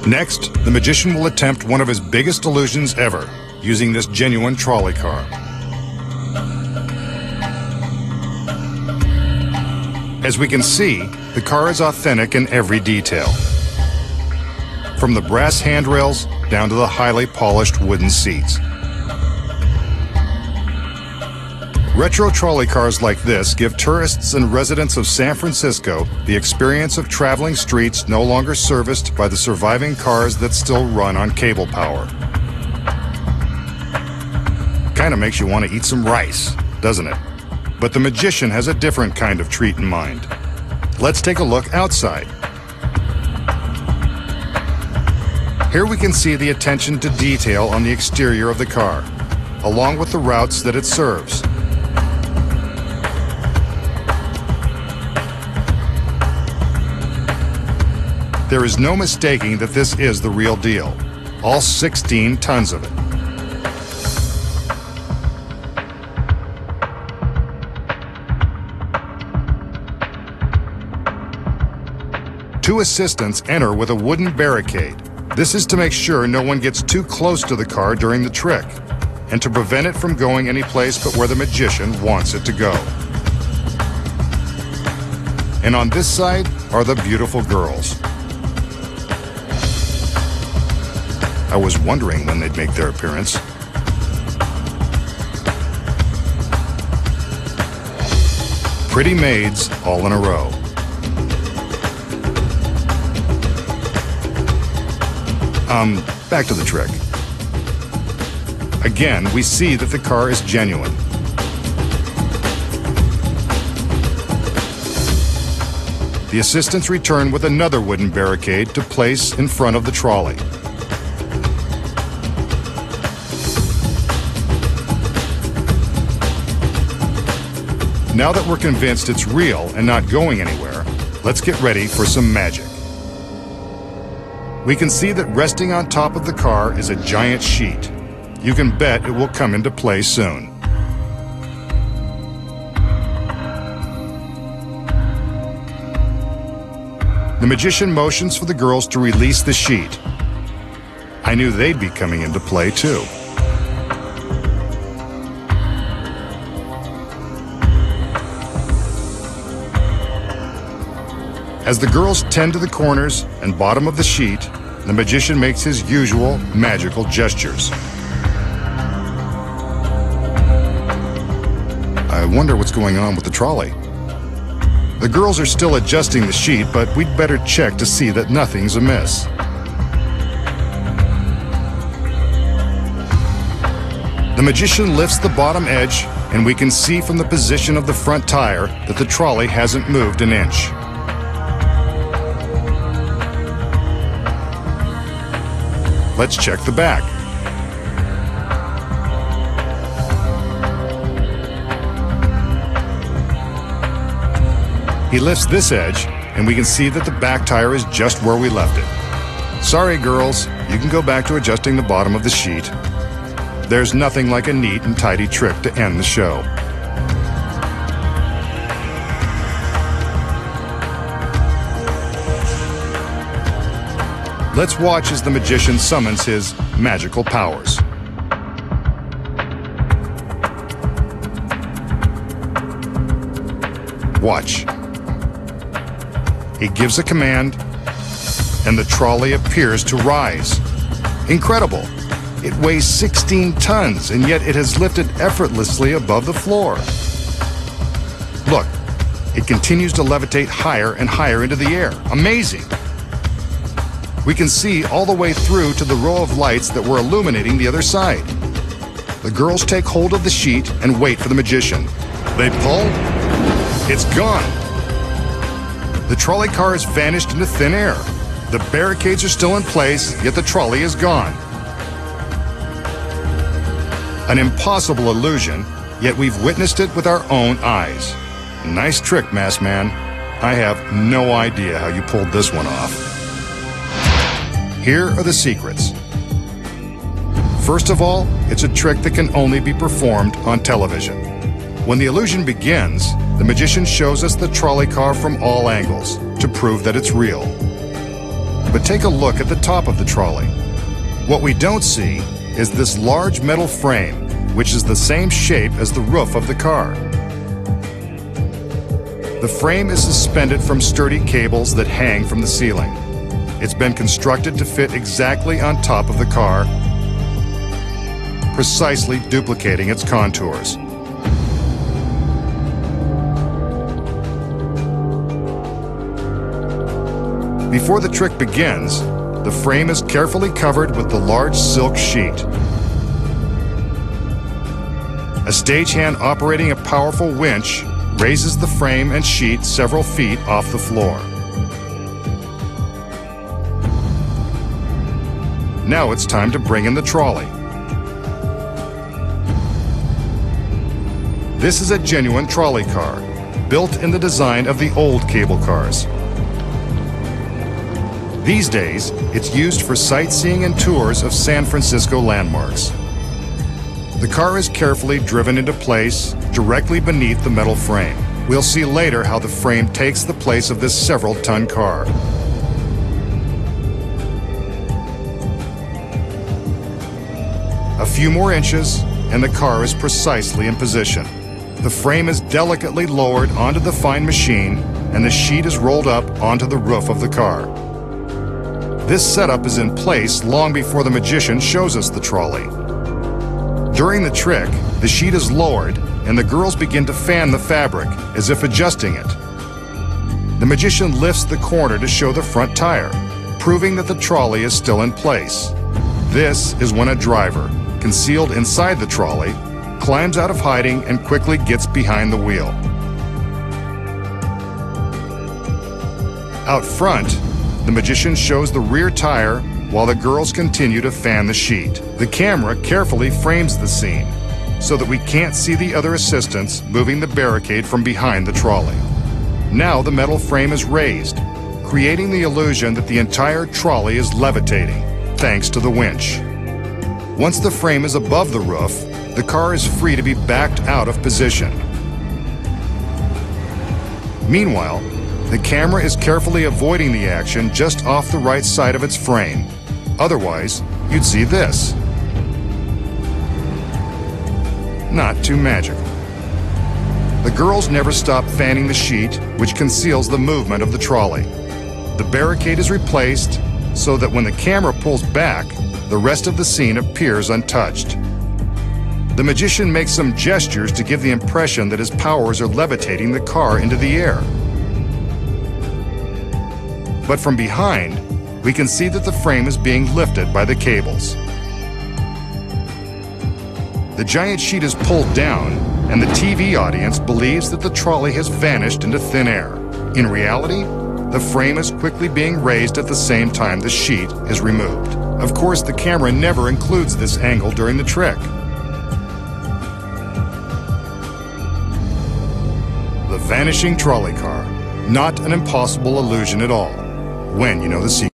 Next, the magician will attempt one of his biggest illusions ever, using this genuine trolley car. As we can see, the car is authentic in every detail. From the brass handrails down to the highly polished wooden seats. Retro trolley cars like this give tourists and residents of San Francisco the experience of traveling streets no longer serviced by the surviving cars that still run on cable power. Kinda makes you want to eat some rice, doesn't it? But the magician has a different kind of treat in mind. Let's take a look outside. Here we can see the attention to detail on the exterior of the car, along with the routes that it serves. There is no mistaking that this is the real deal, all 16 tons of it. Two assistants enter with a wooden barricade. This is to make sure no one gets too close to the car during the trick, and to prevent it from going any place but where the magician wants it to go. And on this side are the beautiful girls. I was wondering when they'd make their appearance. Pretty maids all in a row. Back to the trick. Again, we see that the car is genuine. The assistants return with another wooden barricade to place in front of the trolley. Now that we're convinced it's real and not going anywhere, let's get ready for some magic. We can see that resting on top of the car is a giant sheet. You can bet it will come into play soon. The magician motions for the girls to release the sheet. I knew they'd be coming into play too. As the girls tend to the corners and bottom of the sheet, the magician makes his usual magical gestures. I wonder what's going on with the trolley. The girls are still adjusting the sheet, but we'd better check to see that nothing's amiss. The magician lifts the bottom edge, and we can see from the position of the front tire that the trolley hasn't moved an inch. Let's check the back. He lifts this edge, and we can see that the back tire is just where we left it. Sorry, girls, you can go back to adjusting the bottom of the sheet. There's nothing like a neat and tidy trick to end the show. Let's watch as the magician summons his magical powers. Watch. He gives a command, and the trolley appears to rise. Incredible! It weighs 16 tons, and yet it has lifted effortlessly above the floor. Look, it continues to levitate higher and higher into the air. Amazing! We can see all the way through to the row of lights that were illuminating the other side. The girls take hold of the sheet and wait for the magician. They pull. It's gone. The trolley car has vanished into thin air. The barricades are still in place, yet the trolley is gone. An impossible illusion, yet we've witnessed it with our own eyes. Nice trick, Masked Man. I have no idea how you pulled this one off. Here are the secrets. First of all, it's a trick that can only be performed on television. When the illusion begins, the magician shows us the trolley car from all angles to prove that it's real. But take a look at the top of the trolley. What we don't see is this large metal frame, which is the same shape as the roof of the car. The frame is suspended from sturdy cables that hang from the ceiling. It's been constructed to fit exactly on top of the car, precisely duplicating its contours. Before the trick begins, the frame is carefully covered with the large silk sheet. A stagehand operating a powerful winch raises the frame and sheet several feet off the floor. Now it's time to bring in the trolley. This is a genuine trolley car, built in the design of the old cable cars. These days, it's used for sightseeing and tours of San Francisco landmarks. The car is carefully driven into place directly beneath the metal frame. We'll see later how the frame takes the place of this several-ton car. A few more inches, and the car is precisely in position. The frame is delicately lowered onto the fine machine, and the sheet is rolled up onto the roof of the car. This setup is in place long before the magician shows us the trolley. During the trick, the sheet is lowered, and the girls begin to fan the fabric, as if adjusting it. The magician lifts the corner to show the front tire, proving that the trolley is still in place. This is when a driver, concealed inside the trolley, climbs out of hiding and quickly gets behind the wheel. Out front, the magician shows the rear tire while the girls continue to fan the sheet. The camera carefully frames the scene so that we can't see the other assistants moving the barricade from behind the trolley. Now the metal frame is raised, creating the illusion that the entire trolley is levitating, thanks to the winch. Once the frame is above the roof, the car is free to be backed out of position. Meanwhile, the camera is carefully avoiding the action just off the right side of its frame. Otherwise, you'd see this. Not too magical. The girls never stop fanning the sheet, which conceals the movement of the trolley. The barricade is replaced so that when the camera pulls back, the rest of the scene appears untouched. The magician makes some gestures to give the impression that his powers are levitating the car into the air. But from behind, we can see that the frame is being lifted by the cables. The giant sheet is pulled down, and the TV audience believes that the trolley has vanished into thin air. In reality, the frame is quickly being raised at the same time the sheet is removed. Of course, the camera never includes this angle during the trick. The vanishing trolley car. Not an impossible illusion at all, when you know the secret.